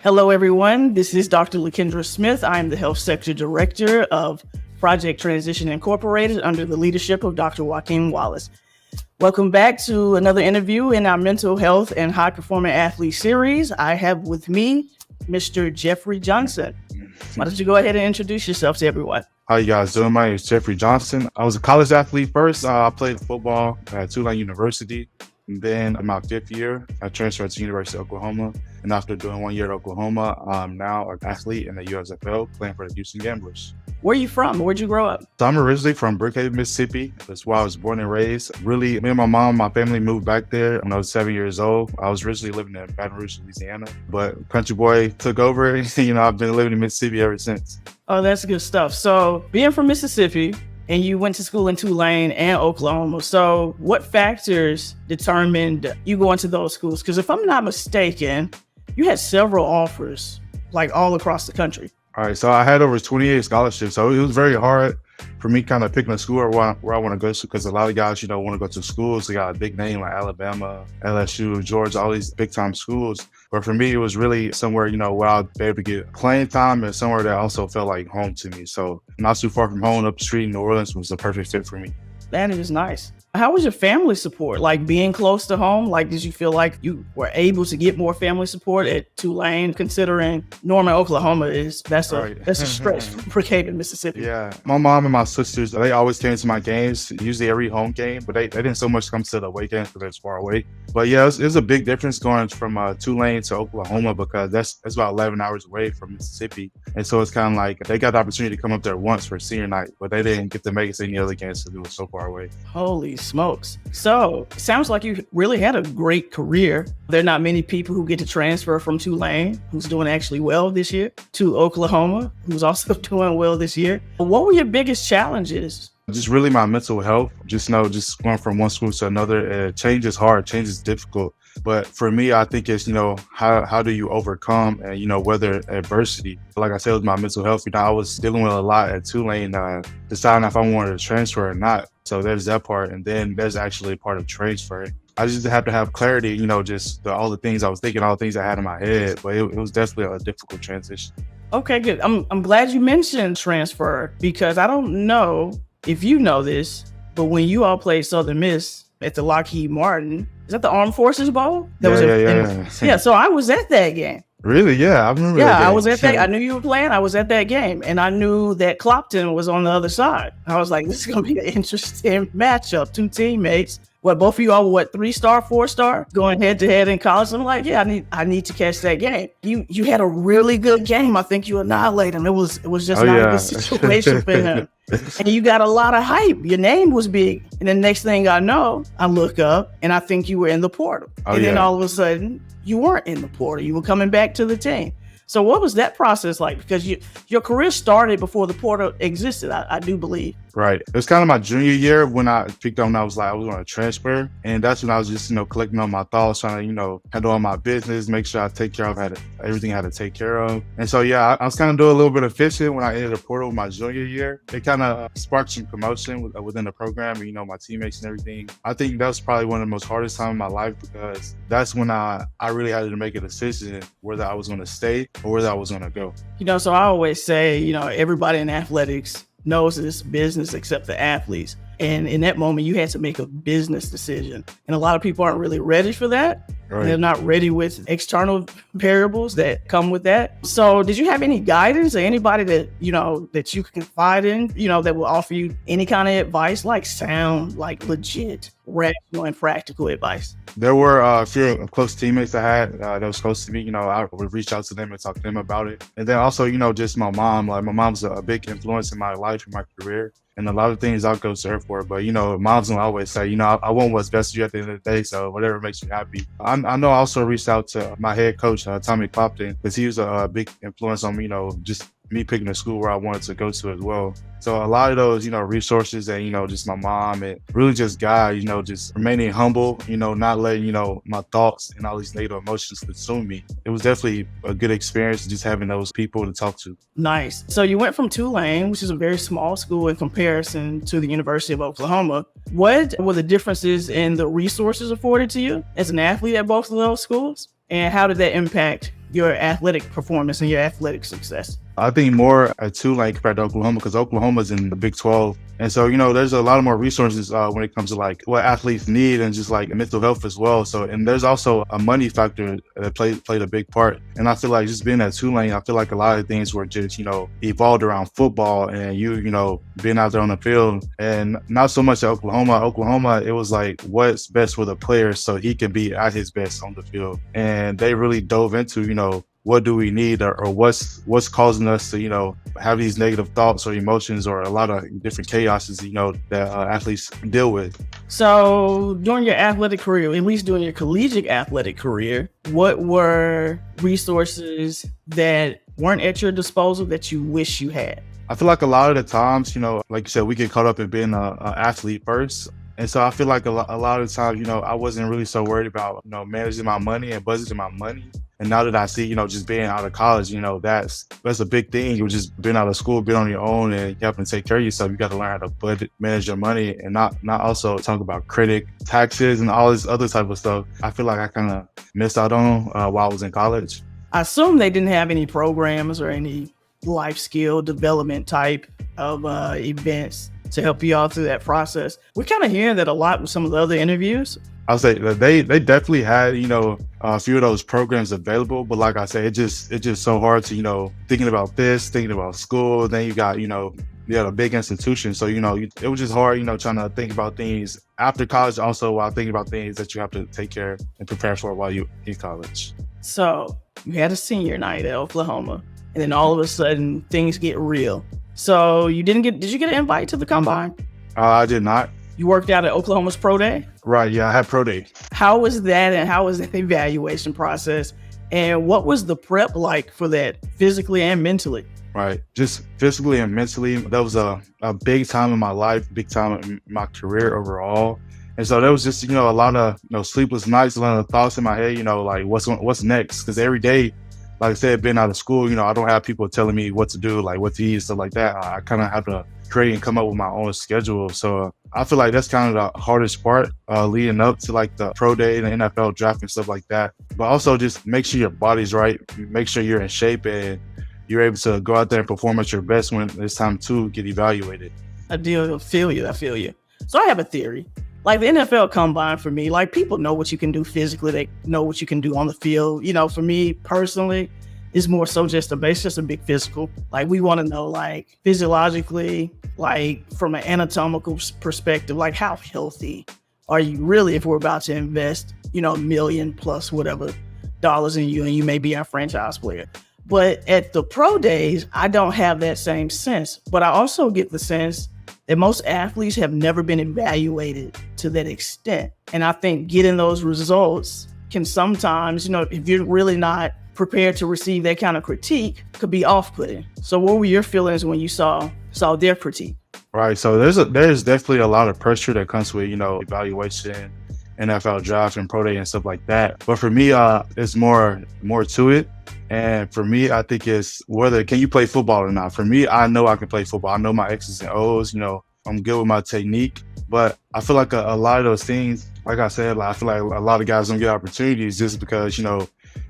Hello, everyone. This is Dr. LeKyndra Smith. I am the Health Sector Director of Project Transition Incorporated under the leadership of Dr. Joaquin Wallace. Welcome back to another interview in our Mental Health and High Performing Athlete series. I have with me Mr. Jeffery Johnson. Why don't you go ahead and introduce yourself to everyone? How you guys doing? My name is Jeffery Johnson. I was a college athlete first. I played football at Tulane University. And then in my fifth year, I transferred to University of Oklahoma. And after doing 1 year at Oklahoma, I'm now an athlete in the USFL playing for the Houston Gamblers. Where are you from? Where'd you grow up? So I'm originally from Brookhaven, Mississippi. That's where I was born and raised. Really, me and my mom, my family moved back there when I was 7 years old. I was originally living in Baton Rouge, Louisiana, but Country Boy took over. I've been living in Mississippi ever since. Oh, that's good stuff. So being from Mississippi, and you went to school in Tulane and Oklahoma. So what factors determined you going to those schools? Because if I'm not mistaken, you had several offers, like all across the country. All right, so I had over 28 scholarships. So it was very hard for me kind of picking a school where I want to go to, because a lot of guys, want to go to schools. They got a big name like Alabama, LSU, Georgia, all these big time schools. But for me, it was really somewhere, where I'd be able to get playing time and somewhere that also felt like home to me. So not too far from home, up the street in New Orleans was the perfect fit for me. That is nice. How was your family support? Like being close to home? Like, did you feel like you were able to get more family support at Tulane, considering Norman, Oklahoma that's a stretch from Brookhaven, Mississippi? Yeah. My mom and my sisters, they always came to my games, usually every home game, but they didn't so much come to the away games because it's far away. But yeah, it was a big difference going from Tulane to Oklahoma, because that's about 11 hours away from Mississippi. And so it's kind of like they got the opportunity to come up there once for senior night, but they didn't get to make it to any other games because it was so far away. Holy smokes. So it sounds like you really had a great career. There are not many people who get to transfer from Tulane, who's doing actually well this year, to Oklahoma, who's also doing well this year. What were your biggest challenges? Just really my mental health. Just going from one school to another. Change is hard. Change is difficult. But for me, I think it's, how do you overcome and, weather adversity? Like I said, with my mental health, I was dealing with a lot at Tulane, deciding if I wanted to transfer or not. So there's that part. And then there's actually a part of transferring. I just have to have clarity, just all the things I was thinking, all the things I had in my head. But it was definitely a difficult transition. Okay, good. I'm glad you mentioned transfer, because I don't know if you know this, but when you all played Southern Miss at the Lockheed Martin, is that the Armed Forces Bowl? Yeah, so I was at that game. Really? Yeah, I remember that game. I was at that. I knew you were playing. I was at that game, and I knew that Clopton was on the other side. I was like, this is going to be an interesting matchup. Two teammates. Both of you all were 3-star, 4-star, going head to head in college. I'm like, yeah, I need to catch that game. You had a really good game. I think you annihilated him. It was just not a good situation for him. And you got a lot of hype. Your name was big. And the next thing I know, I look up and I think you were in the portal. Then all of a sudden, you weren't in the portal. You were coming back to the team. So what was that process like? Because your career started before the portal existed, I do believe. Right. It was kind of my junior year when I picked up and I was going to transfer. And that's when I was just, collecting all my thoughts, trying to, handle all my business, make sure I take care of everything I had to take care of. And so, yeah, I was kind of doing a little bit of fishing when I entered the portal my junior year. It kind of sparked some commotion within the program, and, my teammates and everything. I think that was probably one of the most hardest times in my life, because that's when I really had to make a decision whether I was going to stay or whether I was going to go. So I always say, everybody in athletics knows this business except the athletes. And in that moment, you had to make a business decision. And a lot of people aren't really ready for that. Right. They're not ready with external variables that come with that. So did you have any guidance or anybody that, that you can confide in, that will offer you any kind of advice, like sound, like legit, rational and practical advice? There were a few close teammates I had that was close to me. I would reach out to them and talk to them about it. And then also, just my mom. Like, my mom's a big influence in my life and my career. And a lot of things I'll go to her for. But, moms will always say, I want what's best for you at the end of the day. So whatever makes you happy. I know I also reached out to my head coach, Tommy Clopton, because he was a big influence on me, just me picking a school where I wanted to go to as well. So a lot of those, resources and, just my mom, and really just God, just remaining humble, not letting, my thoughts and all these negative emotions consume me. It was definitely a good experience just having those people to talk to. Nice. So you went from Tulane, which is a very small school in comparison to the University of Oklahoma. What were the differences in the resources afforded to you as an athlete at both of those schools? And how did that impact your athletic performance and your athletic success? I think more at Tulane compared to Oklahoma because Oklahoma's in the Big 12. And so, there's a lot of more resources when it comes to like what athletes need and just like mental health as well. So, and there's also a money factor that played a big part. And I feel like just being at Tulane, I feel like a lot of things were just, evolved around football and being out there on the field, and not so much at Oklahoma. Oklahoma, it was like what's best for the player so he can be at his best on the field. And they really dove into, what do we need or what's causing us to, have these negative thoughts or emotions or a lot of different chaoses, that athletes deal with. So during your athletic career, at least during your collegiate athletic career, what were resources that weren't at your disposal that you wish you had? I feel like a lot of the times, like you said, we get caught up in being an athlete first. And so I feel like a lot of the times, I wasn't really so worried about, managing my money and budgeting my money. And now that I see, just being out of college, that's a big thing. You're just being out of school, being on your own, and you have to take care of yourself. You got to learn how to budget, manage your money, and not also talk about credit, taxes, and all this other type of stuff. I feel like I kind of missed out on while I was in college. I assume they didn't have any programs or any life skill development type of events to help you all through that process. We're kind of hearing that a lot with some of the other interviews. I'll say that they definitely had, a few of those programs available, but like I said, it's just so hard to, thinking about this, thinking about school, then you got, a big institution. So, it was just hard, trying to think about things after college, also while thinking about things that you have to take care and prepare for while you in college. So you had a senior night at Oklahoma, and then all of a sudden things get real. So did you get an invite to the combine? I did not. You worked out at Oklahoma's pro day? Right, yeah, I had pro day. How was that, and how was the evaluation process? And what was the prep like for that, physically and mentally? Right, just physically and mentally, that was a big time in my life, big time in my career overall. And so there was just, a lot of, sleepless nights, a lot of thoughts in my head, like what's next? Because every day, like I said, being out of school, I don't have people telling me what to do, like what to eat, stuff like that. I kind of have to create and come up with my own schedule. So I feel like that's kind of the hardest part leading up to like the pro day and the NFL draft and stuff like that. But also just make sure your body's right, make sure you're in shape and you're able to go out there and perform at your best when it's time to get evaluated. I feel you. So I have a theory. Like the NFL combine for me, like people know what you can do physically. They know what you can do on the field. For me personally, it's more so just a big physical. Like we want to know like physiologically, like from an anatomical perspective, like how healthy are you really if we're about to invest, $1 million plus whatever dollars in you and you may be our franchise player. But at the pro days, I don't have that same sense. But I also get the sense that most athletes have never been evaluated to that extent. And I think getting those results can sometimes, if you're really not prepared to receive that kind of critique, could be off-putting. So what were your feelings when you saw their critique? Right. So there's definitely a lot of pressure that comes with, evaluation, NFL draft and pro day and stuff like that. But for me, it's more to it. And for me, I think it's whether can you play football or not. For me, I know I can play football. I know my X's and O's, I'm good with my technique. But I feel like a lot of those things, like I said, I feel like a lot of guys don't get opportunities just because,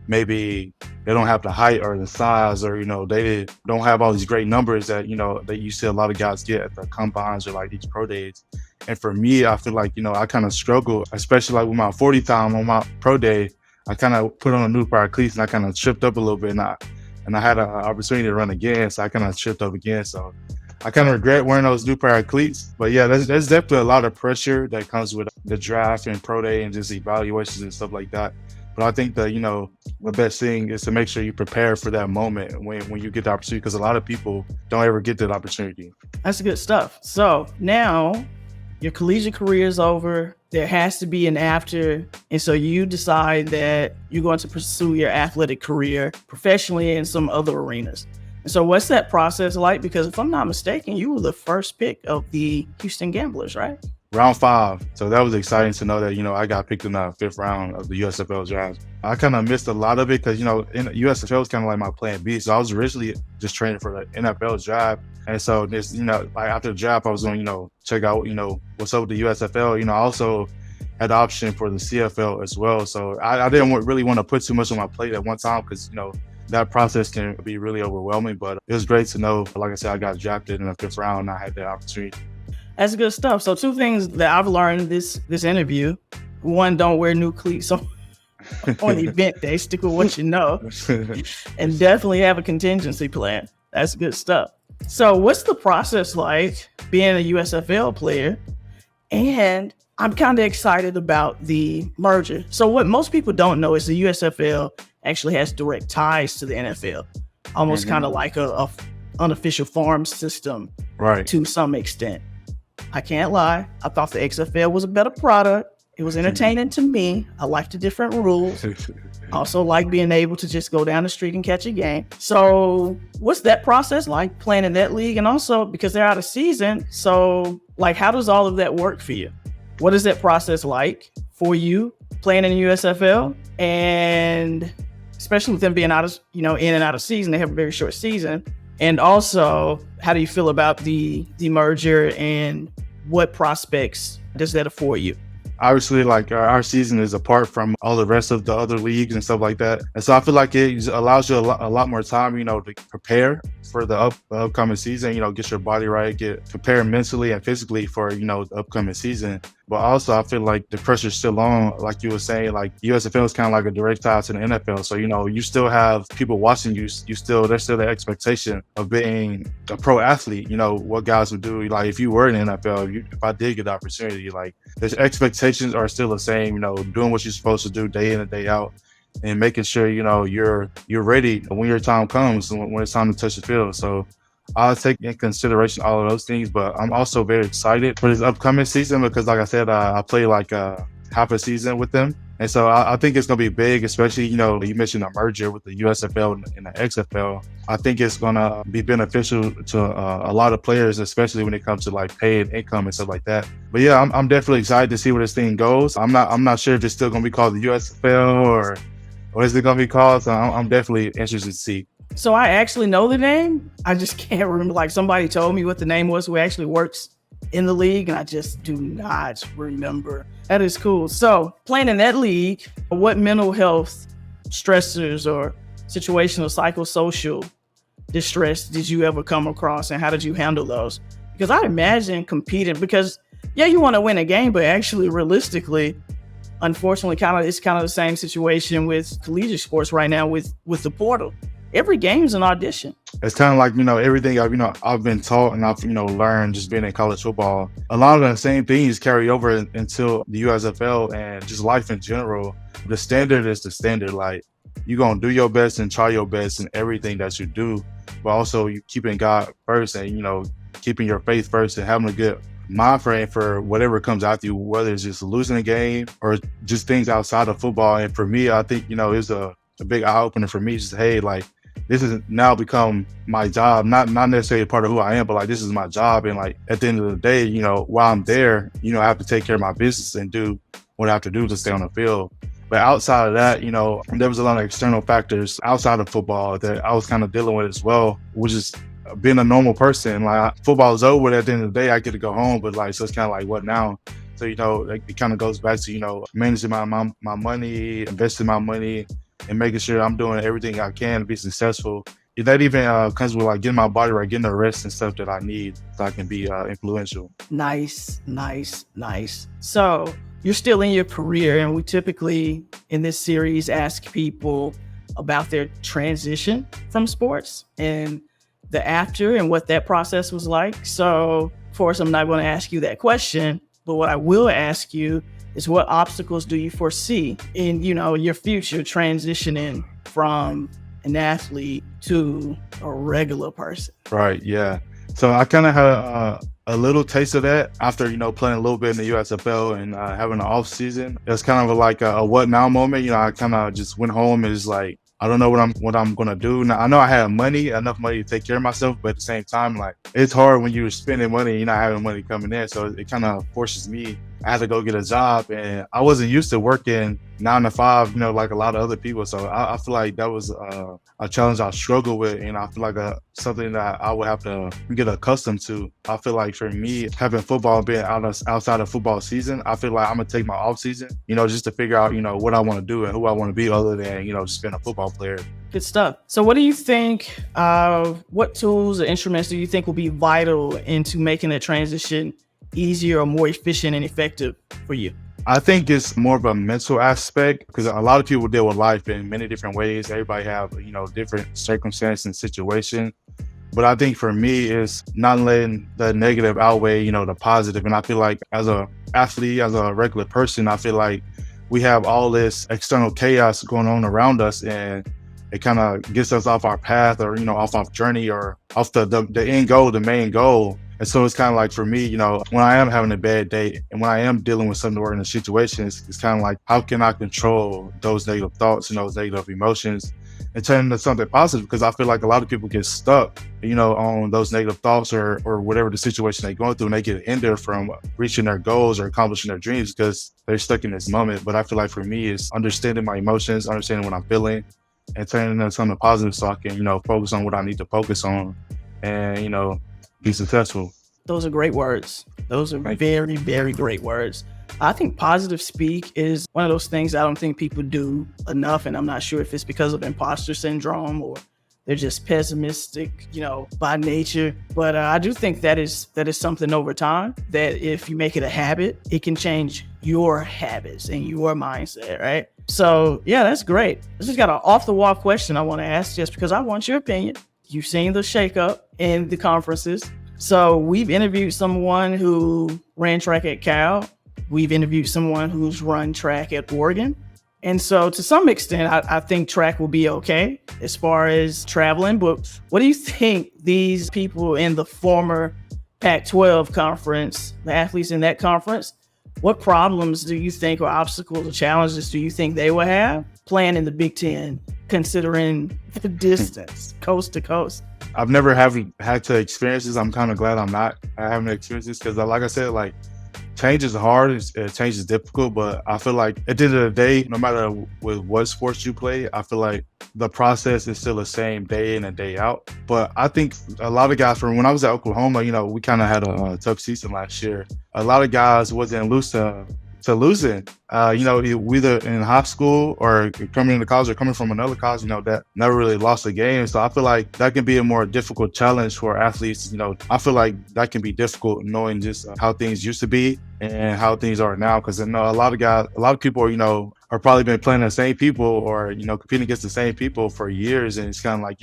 maybe they don't have the height or the size or, they don't have all these great numbers that, that you see a lot of guys get at the combines or like these pro days. And for me, I feel like, I kind of struggle, especially like with my 40 time on my pro day. I kind of put on a new pair of cleats and I kind of tripped up a little bit and I had an opportunity to run again. So I kind of tripped up again. So I kind of regret wearing those new pair of cleats. But yeah, there's definitely a lot of pressure that comes with the draft and pro day and just evaluations and stuff like that. But I think that, the best thing is to make sure you prepare for that moment when you get the opportunity, because a lot of people don't ever get that opportunity. That's good stuff. So now your collegiate career is over. There has to be an after. And so you decide that you're going to pursue your athletic career professionally in some other arenas. And so what's that process like? Because if I'm not mistaken, you were the first pick of the Houston Gamblers, right? Round 5. So that was exciting to know that, I got picked in the 5th round of the USFL draft. I kind of missed a lot of it because, in USFL was kind of like my plan B. So I was originally just training for the NFL draft. And so this, like after the draft, I was going, check out, what's up with the USFL. Also, had the option for the CFL as well. So I didn't really want to put too much on my plate at one time because, that process can be really overwhelming. But it was great to know, like I said, I got drafted in the 5th round and I had that opportunity. That's good stuff. So 2 things that I've learned this interview. 1, don't wear new cleats on event day. Stick with what you know. And definitely have a contingency plan. That's good stuff. So what's the process like being a USFL player? And I'm kind of excited about the merger. So what most people don't know is the USFL actually has direct ties to the NFL, almost kind of like a unofficial farm system, right? To some extent. I can't lie. I thought the XFL was a better product. It was entertaining to me. I liked the different rules. Also like being able to just go down the street and catch a game. So what's that process like playing in that league? And also because they're out of season. So like, how does all of that work for you? What is that process like for you playing in the USFL? And especially with them being out of, in and out of season, they have a very short season. And also, how do you feel about the merger and what prospects does that afford you? Obviously, like our season is apart from all the rest of the other leagues and stuff like that. And so I feel like it allows you a lot more time, to prepare for the upcoming season, get your body right, get prepared mentally and physically for, the upcoming season. But also I feel like the pressure's still on, like you were saying, like USFL is kind of like a direct tie to the NFL. So, you still have people watching you. There's still the expectation of being a pro athlete, what guys would do. Like if you were in the NFL, if I did get the opportunity, like the expectations are still the same, doing what you're supposed to do day in and day out and making sure, you're ready when your time comes, when it's time to touch the field. So I'll take in consideration all of those things, but I'm also very excited for this upcoming season because, like I said, I played like half a season with them. And so I think it's going to be big, especially, you mentioned a merger with the USFL and the XFL. I think it's going to be beneficial to a lot of players, especially when it comes to like paid income and stuff like that. But yeah, I'm definitely excited to see where this thing goes. I'm not sure if it's still going to be called the USFL or what is it going to be called. So I'm definitely interested to see. So I actually know the name. I just can't remember. Like somebody told me what the name was who actually works in the league, and I just do not remember. That is cool. So playing in that league, what mental health stressors or situational psychosocial distress did you ever come across, and how did you handle those? Because I imagine competing, because yeah, you want to win a game, but actually realistically, unfortunately, it's kind of the same situation with collegiate sports right now with the portal. Every game's an audition. It's kind of like, everything I've been taught and I've, learned just being in college football. A lot of the same things carry over into the USFL and just life in general. The standard is the standard. Like you're going to do your best and try your best in everything that you do, but also you keeping God first and, keeping your faith first and having a good mind frame for whatever comes after you, whether it's just losing a game or just things outside of football. And for me, I think, it's a big eye opener for me. Just, hey, like, this has now become my job, not necessarily a part of who I am, but like this is my job. And like at the end of the day, while I'm there, I have to take care of my business and do what I have to do to stay on the field. But outside of that, there was a lot of external factors outside of football that I was kind of dealing with as well, which is being a normal person. Like football is over, at the end of the day, I get to go home, but like, so it's kind of like, what now? So, it kind of goes back to, managing my money, investing my money, and making sure I'm doing everything I can to be successful. That even comes with like getting my body right, getting the rest and stuff that I need so I can be influential. Nice. So you're still in your career, and we typically in this series ask people about their transition from sports and the after and what that process was like. So of course, I'm not going to ask you that question, but what I will ask you is what obstacles do you foresee in, your future transitioning from an athlete to a regular person? Right, yeah. So I kind of had a little taste of that after, playing a little bit in the USFL and having an off season. It was kind of like a what now moment. I kind of just went home and was like, I don't know what I'm gonna do. Now I know I had enough money to take care of myself, but at the same time, like it's hard when you're spending money and you're not having money coming in. So it kind of forces me I had to go get a job, and I wasn't used to working 9 to 5, like a lot of other people. So I feel like that was a challenge I struggle with, and I feel like something that I would have to get accustomed to. I feel like for me, having football being outside of football season, I feel like I'm gonna take my off season, just to figure out, what I want to do and who I want to be, other than just being a football player. Good stuff. So what do you think, what tools or instruments do you think will be vital into making that transition easier or more efficient and effective for you? I think it's more of a mental aspect, because a lot of people deal with life in many different ways. Everybody have, different circumstances and situations. But I think for me, it's not letting the negative outweigh, the positive. And I feel like as a athlete, as a regular person, I feel like we have all this external chaos going on around us, and it kind of gets us off our path, or, off our journey, or off the end goal, the main goal. And so it's kind of like, for me, when I am having a bad day and when I am dealing with something or in a situation, it's kind of like, how can I control those negative thoughts and those negative emotions and turn into something positive? Because I feel like a lot of people get stuck, on those negative thoughts or whatever the situation they're going through, and they get hindered from reaching their goals or accomplishing their dreams because they're stuck in this moment. But I feel like for me, it's understanding my emotions, understanding what I'm feeling, and turning into something positive so I can, focus on what I need to focus on and, be successful. Those are great words. Those are very, very great words. I think positive speak is one of those things I don't think people do enough. And I'm not sure if it's because of imposter syndrome or they're just pessimistic, by nature. But I do think that is something over time that if you make it a habit, it can change your habits and your mindset, right? So yeah, that's great. I just got an off the wall question I want to ask, just because I want your opinion. You've seen the shakeup in the conferences. So we've interviewed someone who ran track at Cal. We've interviewed someone who's run track at Oregon. And so to some extent, I think track will be okay as far as traveling. But what do you think these people in the former Pac-12 conference, the athletes in that conference, what problems do you think, or obstacles or challenges do you think they will have playing in the Big Ten, considering the distance, coast to coast? I've never had to experience this. I'm kind of glad I'm not having to experience this, because like I said, like, change is hard, change is difficult, but I feel like at the end of the day, no matter with what sports you play, I feel like the process is still the same day in and day out. But I think a lot of guys, from when I was at Oklahoma, we kind of had a tough season last year. A lot of guys wasn't used to losing, either in high school or coming into college or coming from another college, that never really lost a game. So I feel like that can be a more difficult challenge for athletes. I feel like that can be difficult, knowing just how things used to be and how things are now. Because I know a lot of people, are probably been playing the same people or, competing against the same people for years. And it's kind of like,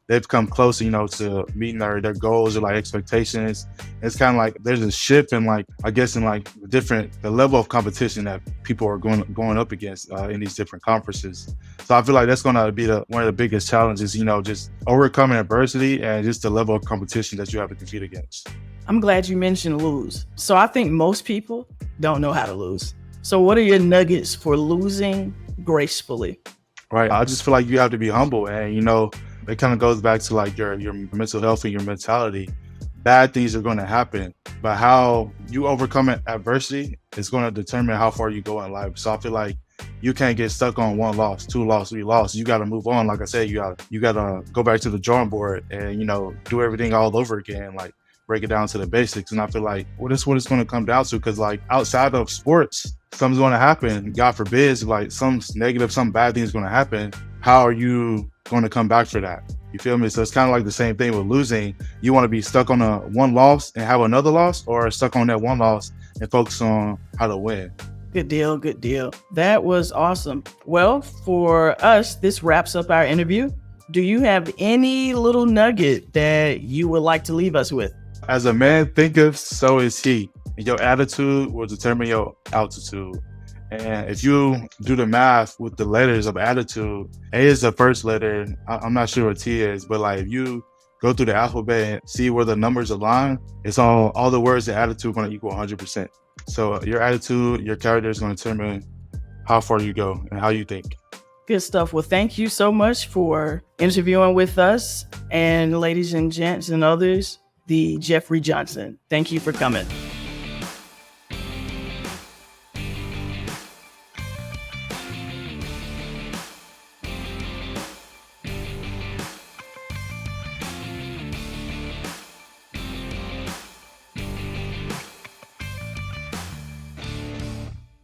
they've come close, to meeting their goals or like expectations. It's kind of like there's a shift in the level of competition that people are going up against in these different conferences. So I feel like that's going to be one of the biggest challenges, just overcoming adversity and just the level of competition that you have to compete against. I'm glad you mentioned lose. So I think most people don't know how to lose. So what are your nuggets for losing gracefully? Right. I just feel like you have to be humble, and, it kind of goes back to like your mental health and your mentality. Bad things are going to happen, but how you overcome adversity is going to determine how far you go in life. So I feel like you can't get stuck on 1 loss, 2 loss, 3 loss. You got to move on. Like I said, you got to go back to the drawing board and, do everything all over again, like break it down to the basics. And I feel like, that's what it's going to come down to, because like outside of sports, something's going to happen. God forbid, like some bad thing is going to happen. How are you going to come back for that? You feel me? So it's kind of like the same thing with losing. You want to be stuck on a 1 loss and have another loss, or stuck on that 1 loss and focus on how to win. Good deal. Good deal. That was awesome. Well, for us, this wraps up our interview. Do you have any little nugget that you would like to leave us with? As a man thinketh, so is he. Your attitude will determine your altitude. And if you do the math with the letters of attitude, A is the first letter. I'm not sure what T is, but like if you go through the alphabet and see where the numbers align, it's all the words and attitude are going to equal 100%. So your attitude, your character is going to determine how far you go and how you think. Good stuff. Well, thank you so much for interviewing with us. And ladies and gents and others, the Jeffery Johnson. Thank you for coming.